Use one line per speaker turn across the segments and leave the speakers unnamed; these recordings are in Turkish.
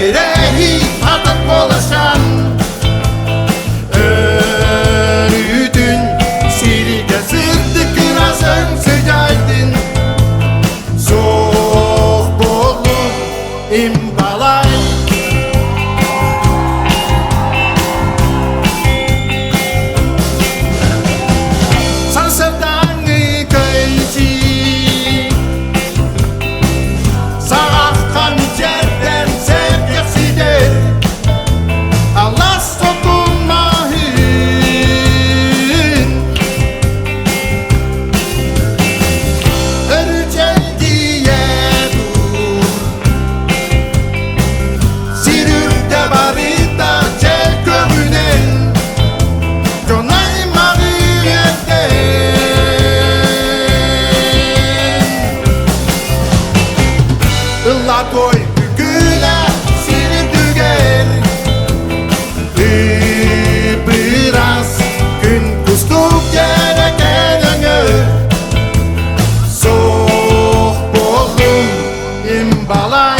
gereği atıp dolaşan Örüdün sirke sırtı kırasın sıcaydın Soğuk bolu imbalay Toy güle seni düger biraz gün kustuk gereken öngör Soğuk boğum imbalay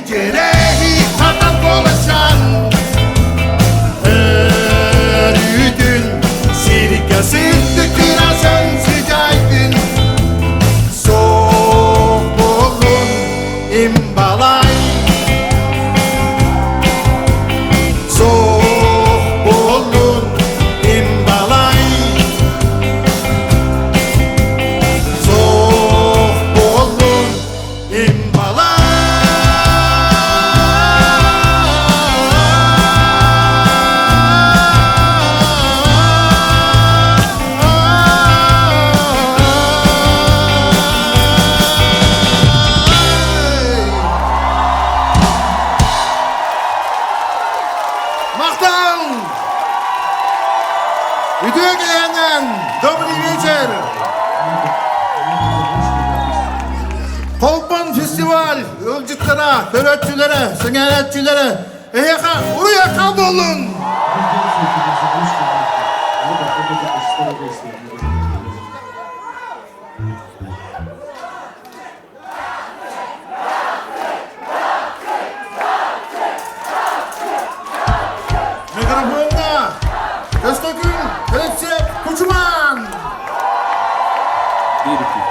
Gereği kadar dolaşan Örüdün sirke sırtı kırasın sıcaydın Soğuk bolun imbalay Soğuk bolun imbalay Soğuk bolun imbalay Мақтан! Үйден келгенден добрый вечер! Kolpan festival yolculara, börekçilere, süngeretçilere buraya kaldı olun! Mikrofonda Öztürk'ün Recep Koçuman.
Bir iki.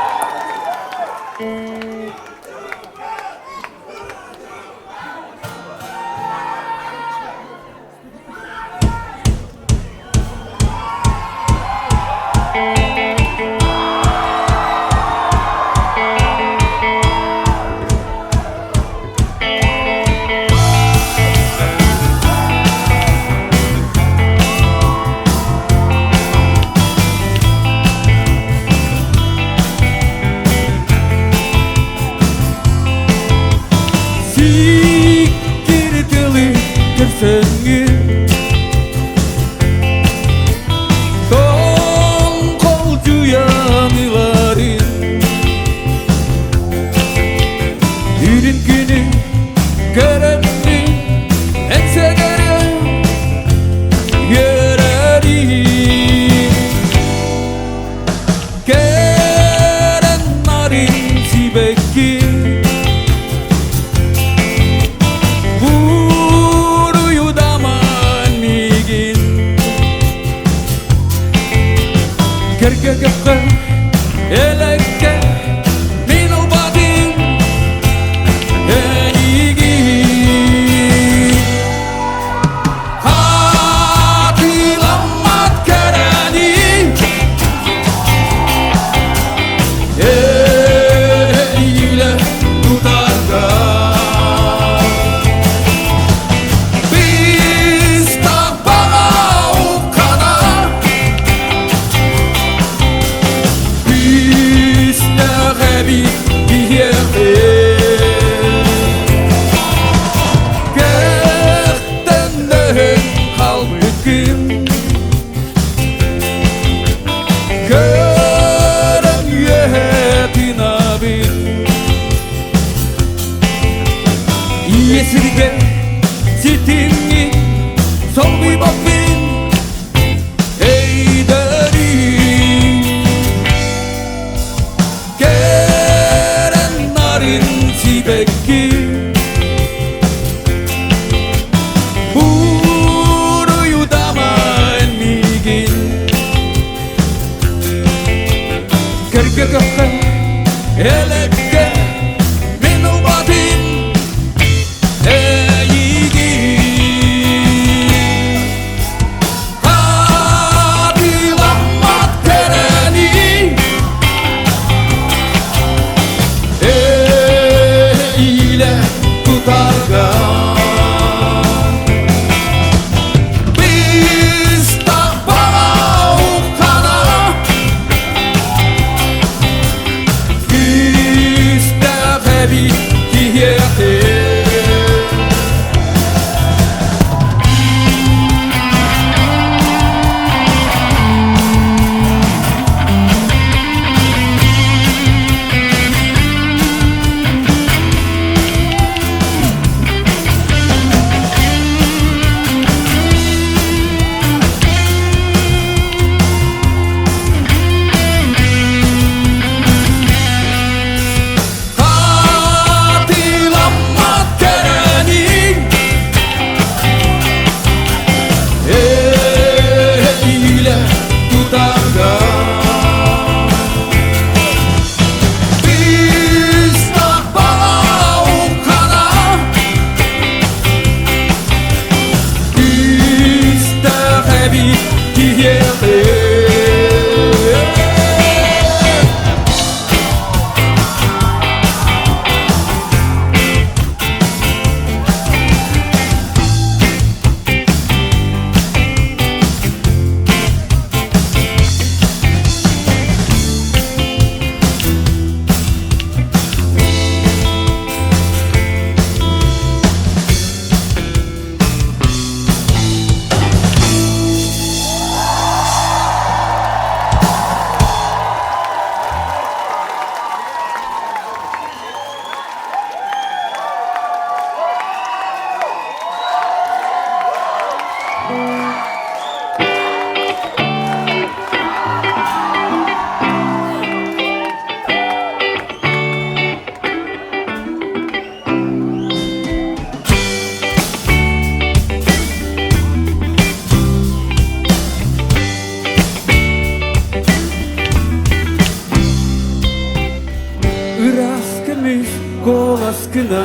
Esirge sitingin solvi bapin eyderi keren narin sibekki buruyu daman migin kerkekekke elekke Kolaskına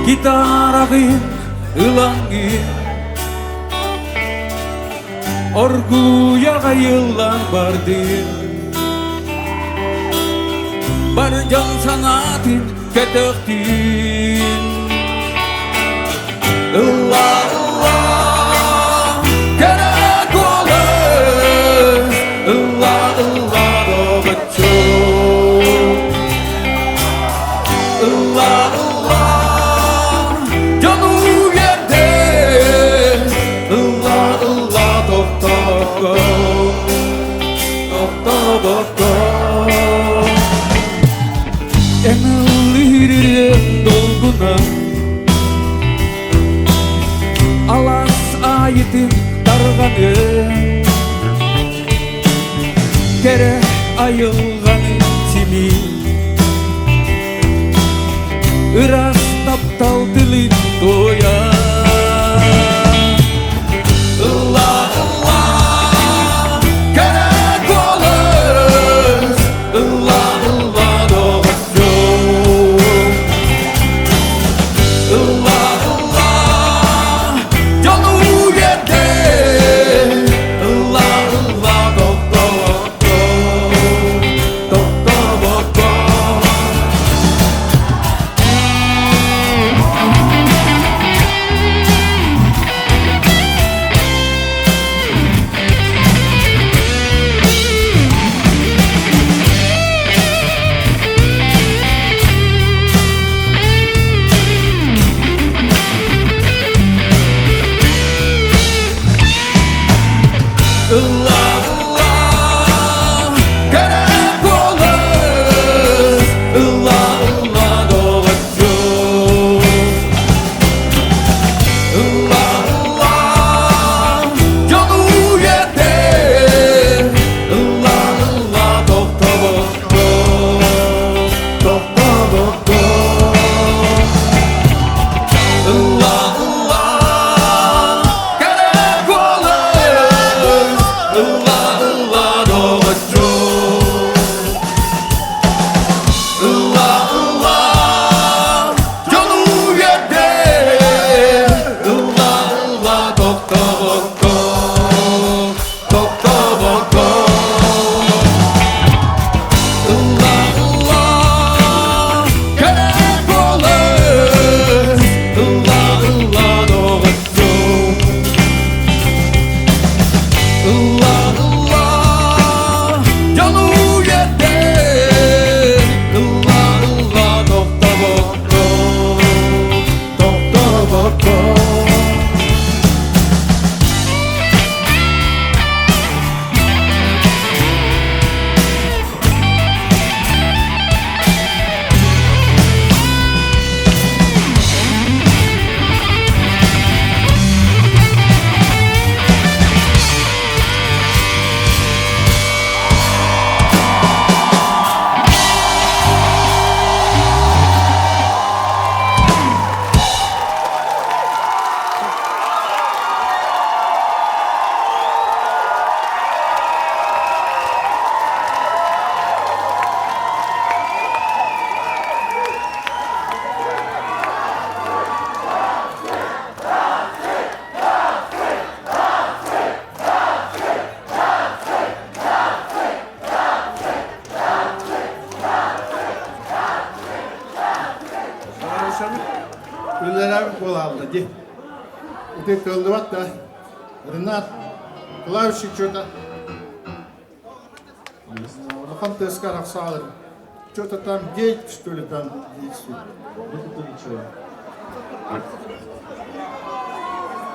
gitaragin ılangin orguya gayılan bardin barjan sanatin ketektin Allah Allah gerek olur Allah Allah dogacho Allah Allah canı yerde Allah Allah doktor Emelirin dolguna alas ayetin darganı kere ayılganı simi Iras taptal dilit doya Allah Allah gerek olur Allah Allah doğaço Allah Allah canı yerde Allah Allah doktor
yaşamı. Ülleler bol aldı. Di. Öte kıldı bak da. Renat. Klavşik çöta. Bakalım tezkar sağlarım. Çöta tam geç pistolü tam.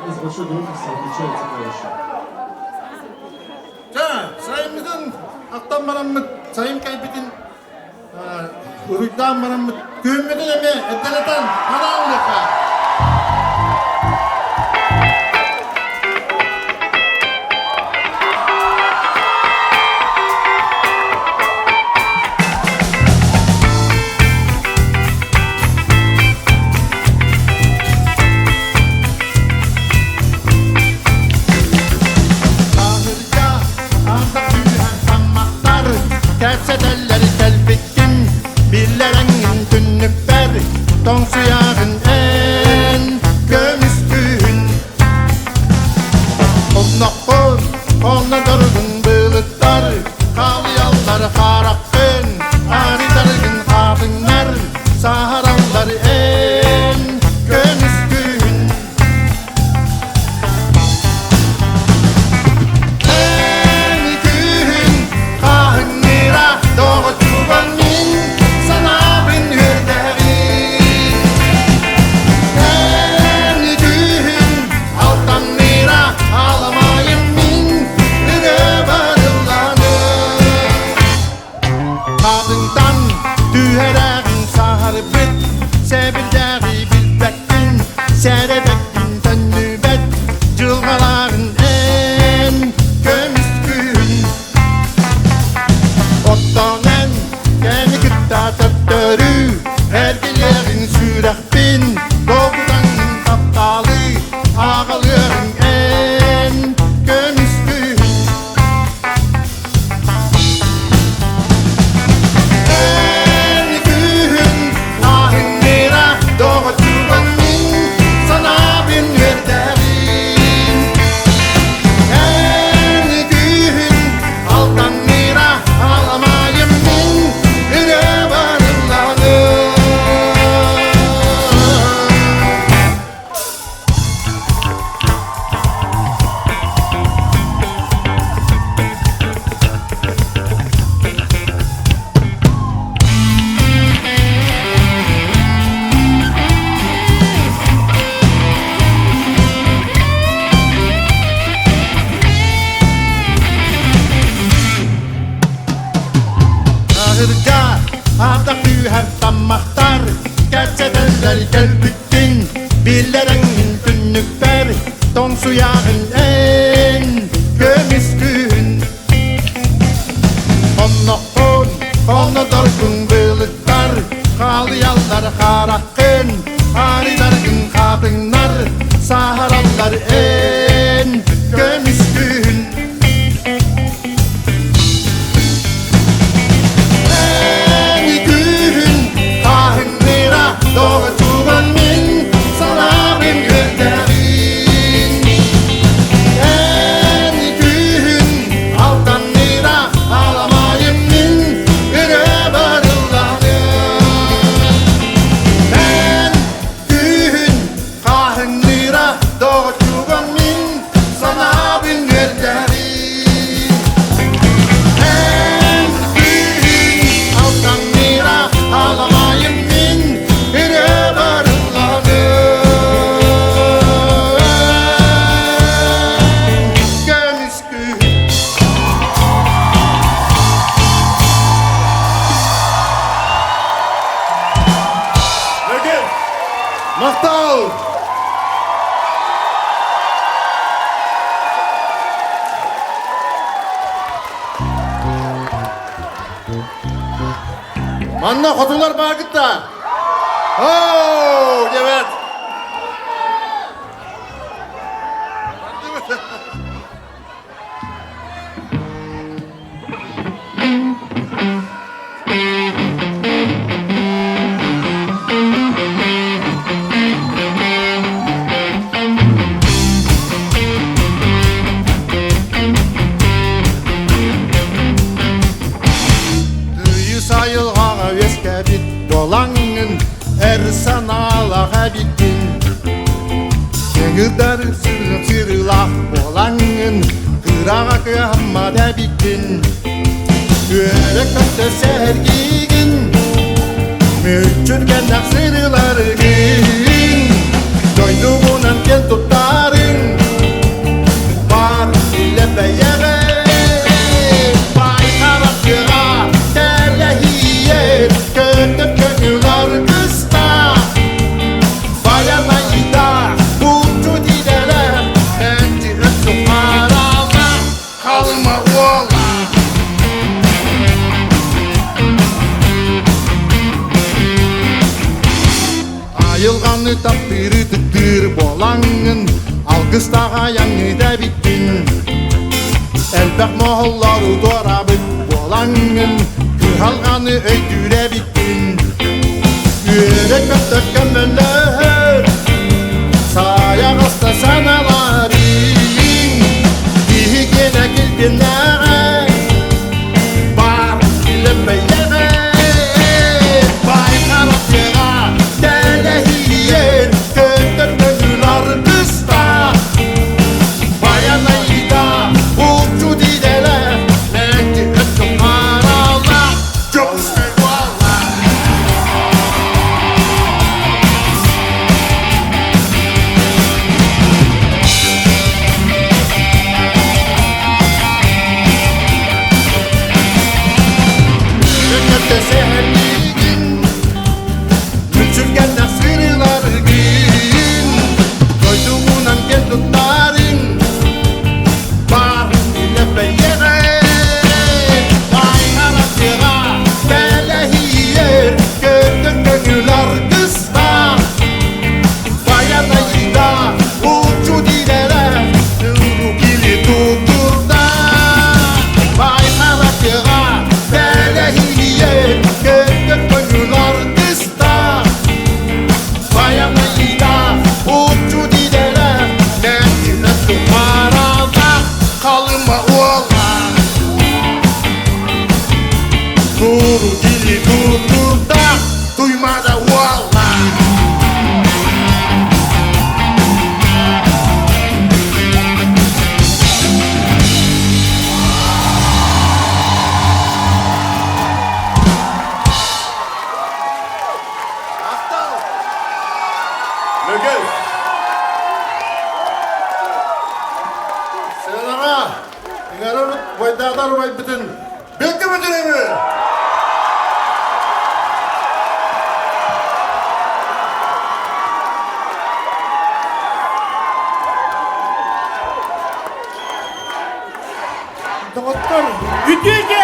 Из большой группы встречается хорошо.
Ca, sayımızın aktan baranmıt, sayım kaybetin Uruktan baranmıt, gömmeden eme, edeleten, karanlıka. Tersedeller telbikkin Billerengin tünnükber Ton suyağın en gömüskün Onnakor, onna dargın bılıklar Kalıyallar harakın Ari dargın kadınlar Saharanlar en gömüskün Serebektin tennübet Cılgaların en kömüskün Ottonen Geni kıtta töptörü Ergilerin sürehbin Doğudanın kaptalı Ağalıların en kömüskün En gün Ahın nira Doğudanın sana bin verderim En gün aldan mira ağlamayım min Üre varırlanım Ahırca adakü her tammahtar Gerçedenler gelbittin Billerengin tünnükler Ton suyağın en gömüskün Onno dargın bılıklar Kalıyallar harakın Ari dargın kadınlar Saharanlar en gömüskün Doğutuğun min sana bin gönderin En gün aldan nira ağlamayın min Üre varırlanım En gün kahın nira Doğutuğun min sana bin gönderin En gün aldan nira ağlamayın min Mahtal! Manna kotular bağıtta. Oh, evet. Sayılgağa veskebit dolangın er sanalağa bittin Şehirler sırılah olanın Kırağa kıyamada bittin Yörek köfte sergin Müçürgen aksırıların Doyduğunan gel tutarın Var ile beyere Bay tarafıra Terlehiye Kötüp gönüller kısta Bayamayı da Mutlu dideler Bence öptüm arama Kalma oğlan Ayılganı tapdırı tıktır bolanın Algıstağa yanı da bittin Elbek moğolları dorabıt bolanın Kıhalganı öydüre bittin Yürek öptök kömürler Saya hasta sanaların Dihi gene gildinler Var ile beyyene Bay tarafıra Delehiyen Kötür gönüller kısta Bayanayı da Uçu dideler Menti öptüm arala Coştu valla Kötü seherliğin Müçürgen nasırlar gün Koyduğunan gel tutarın Var ile beyyere Vay arasıra Belehiyer Kötü gönüller kısta Bayanayı da Uçu dideler Gili tutur da Vay arasıra Belehiyer Kötü gönüller kısta Bayanayı da Uçu dideler Kendine tutarada Kalma oğlan Nuru dili tutur da Duyma da oğlan
Lögöz.
Selam'a İngarı boydağlar boy bütün Bekle bütün evi Doktor Yüdüge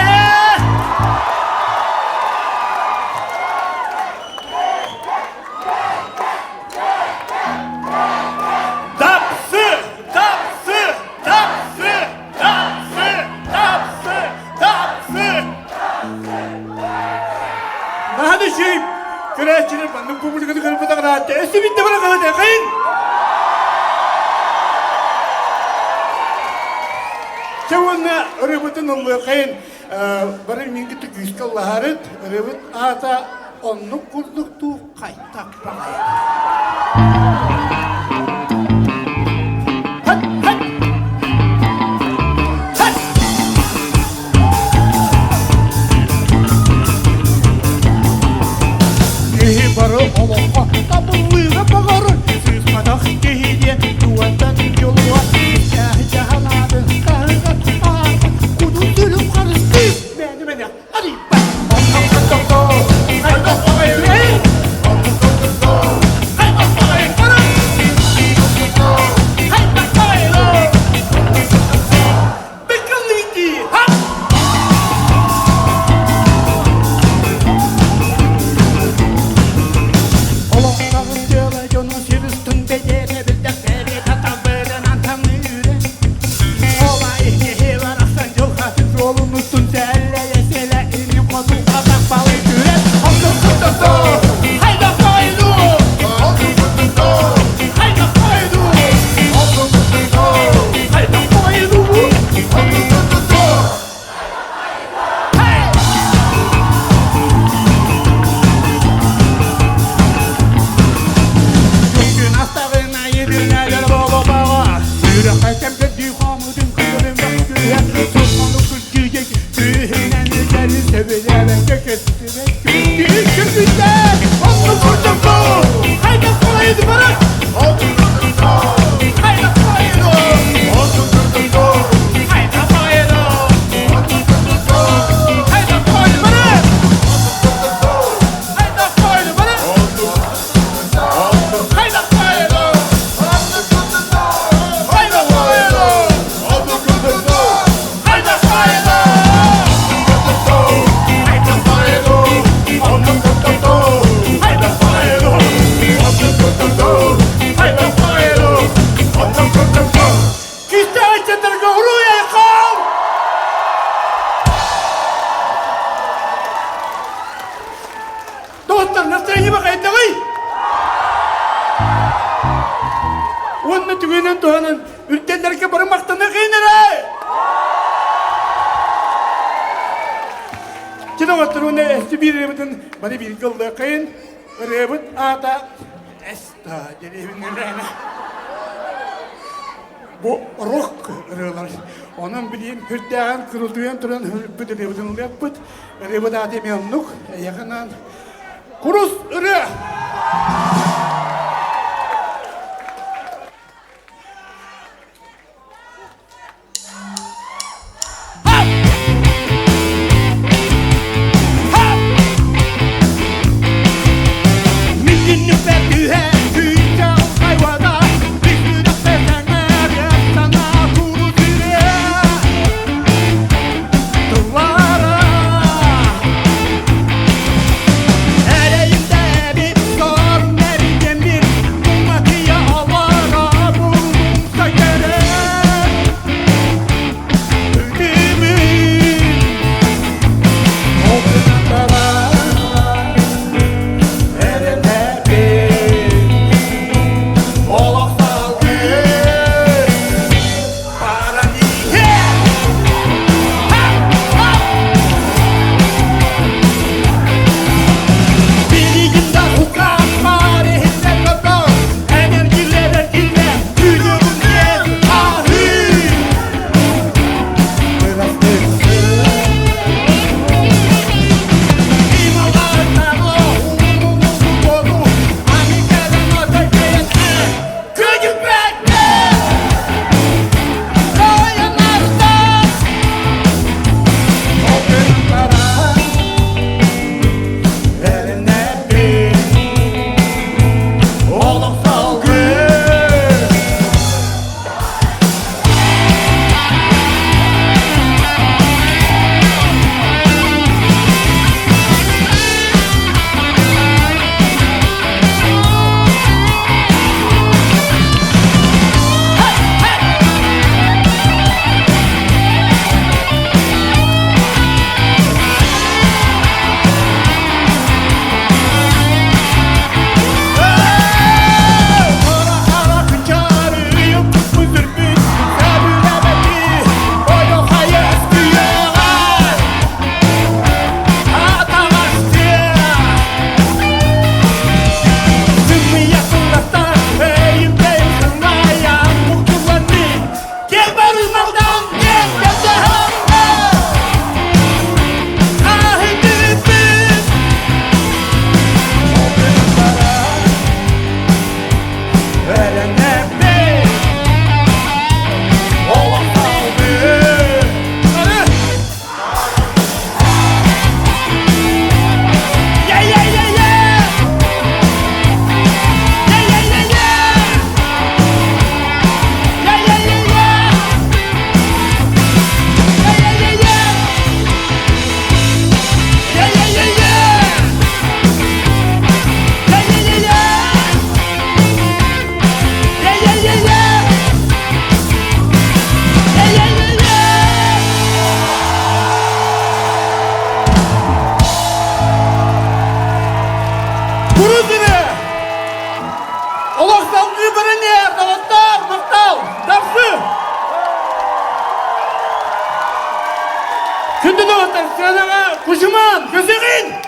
Tapsı, tapsı, tapsı, tapsı, tapsı, tapsı.
Hadi şey, güreşçinin bandı publikası kırpıda kadar testi bitti bana kadar dekayın. Çavunna rıbıtın oluyor kayın. Bari mingi tuk yüzkallaharıt, rıbıt ata onu kurduk tu kaytak bakayın. Hat, hat. Hat. Gehi barı olokka, tabulluğuna bakarı. Süz kadak gehi diye duvardan yolua. Yahi cahaladı, kahıgat ağırdı. Kudu sülüm karıştı. Beni, hadi bak. Hay bak bakayım, hey. Hay bak bakayım, bana. Onunla tügünen doğanın ülkelerke barınmaktan kıyınır. Kino oturun eski bir rıbıdın bana bir kıldığı kıyın. Rıbıd ata esta gelevinin reyne. Bu ruh rılar. Onun bileyim hürtleğen kırıldığı turan hürtbüdü rıbıdın rıbıd. Rıbıd ata memnuk yakından. Kurus ırı. Kuşuman, gözlerin!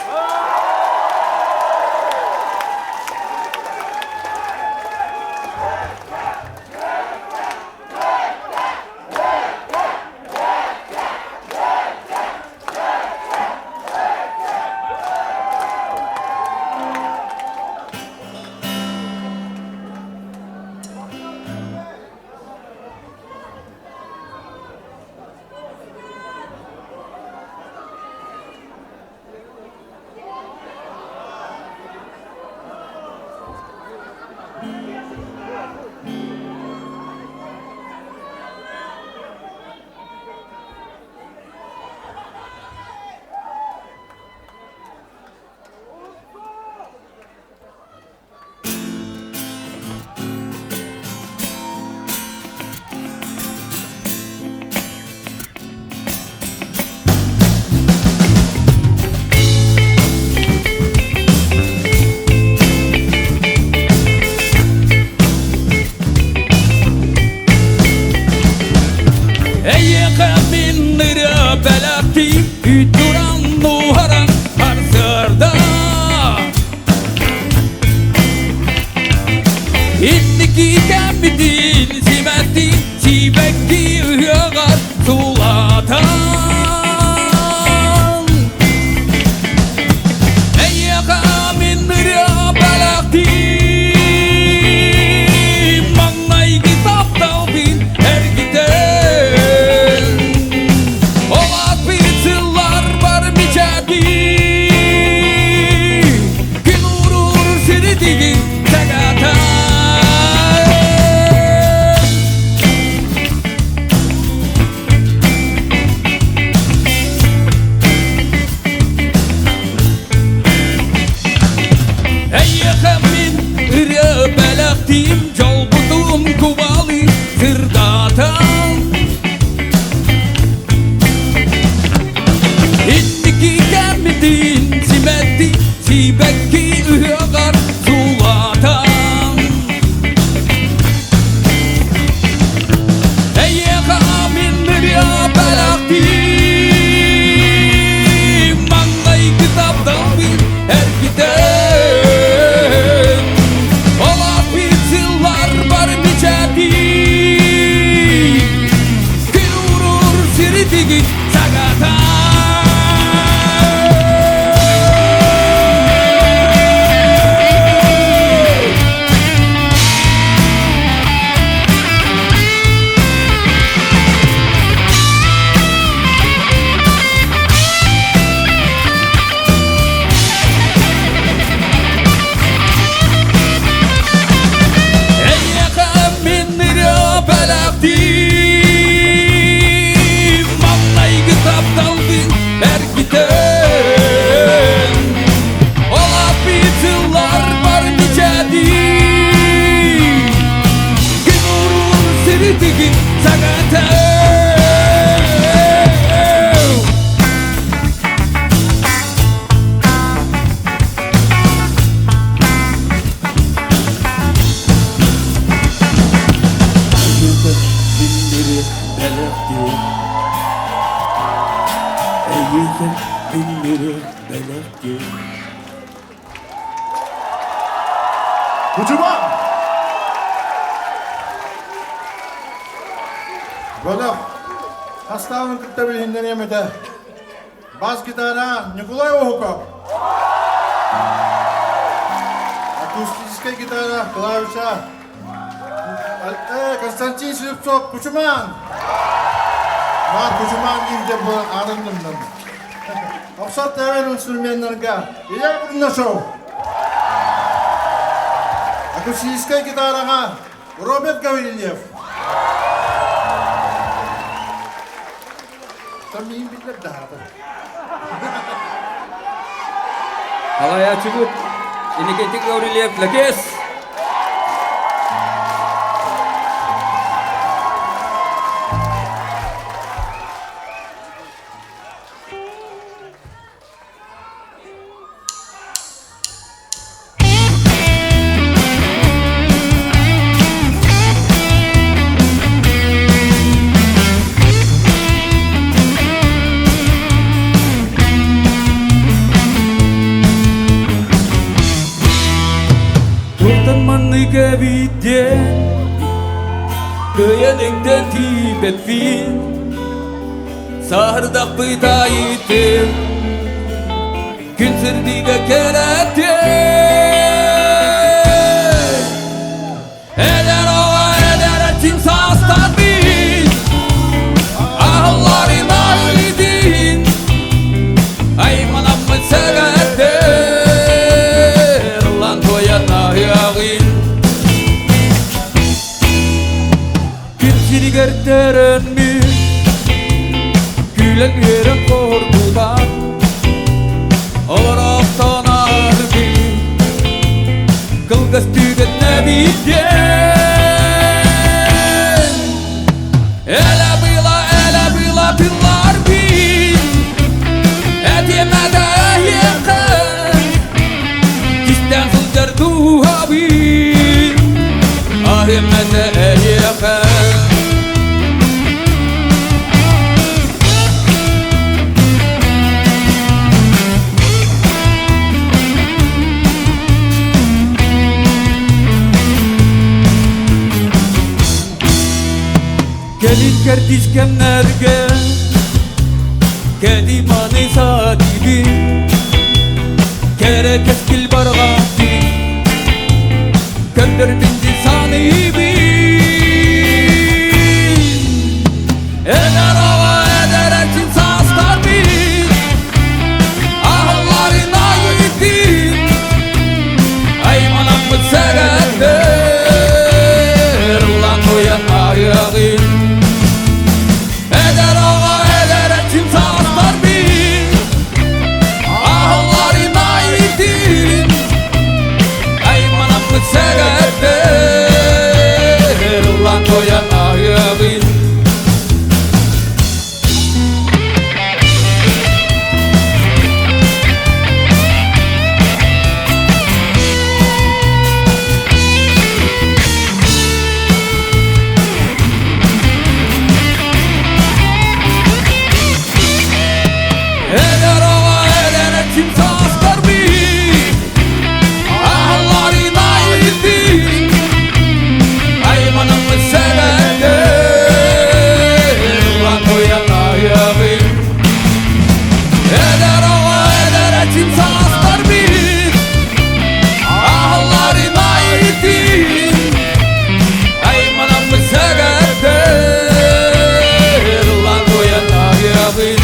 Inniki kämmitin, simätin, siivekki yögar sulatan. Eijäkä minria pälahtiin, mangnaiki taptautin erkiten. Ovat vitsillar varmichätiin, kinurur siritikin tägätään. Tim jolbutum kuvali sirdatan. Inniki kämmitin, simetti, siivekki yögar sulatan. Eijäkä minria pälahtiin, mangnaiki taptautin erkiten. Kinurur siritigi sagatan.
Kocaman. Böyle hastanın kırkta bilhinden yemede. Bas gitara Nikolay Ohukov. Акустическая гитара, клавиша. Константин Слепцов, Кучуман. Var Kучуман deyince bu arındım ben. Oksat tevel instrumentlarga. İyi bununla şov. Акустическая гитараға Роберт Гаврилев. Там мен билер дады.
Halaya cukup. Ini ketik Gavriliyev Lekes. Keviden Kıyanıkta tibet fin Sahırdak bıtayıtım Gün sırdiga kerettim Eder oğa eder etim sastan bin Ahların aydin Aymanam mı segettir Lan toyan ahyağın Gerterenmi Gülen yeren korkudan Olaraktan arbi Kılgaz tüget nebiden Ele bila pillar bin Etiyemede yakın Kisten sılcar duha bin Ahimete yakın Gelin kertiş kemlerge Kedi manisa gibi Kerek eskil bargati Köndür binti sahibi Eder hava eder ekin saslar bin Ahlarına gittin Aymanam mı seretler Ulan uyan ayağın Eder hava eder ekin saslar bin Ahlarına gittin Aymanam mı seretler Ulan uyan ayağın Eder hava eder ekim saslar bin Ahlarına gittin Aymanım mı severler Ulan uyan ayağın Eder hava eder ekim saslar bin Ahlarına gittin Aymanım mı severler Ulan uyan ayağın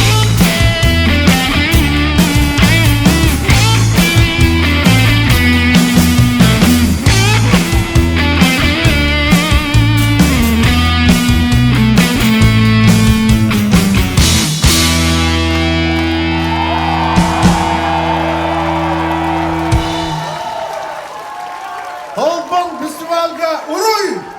Holbon festivalga uruy!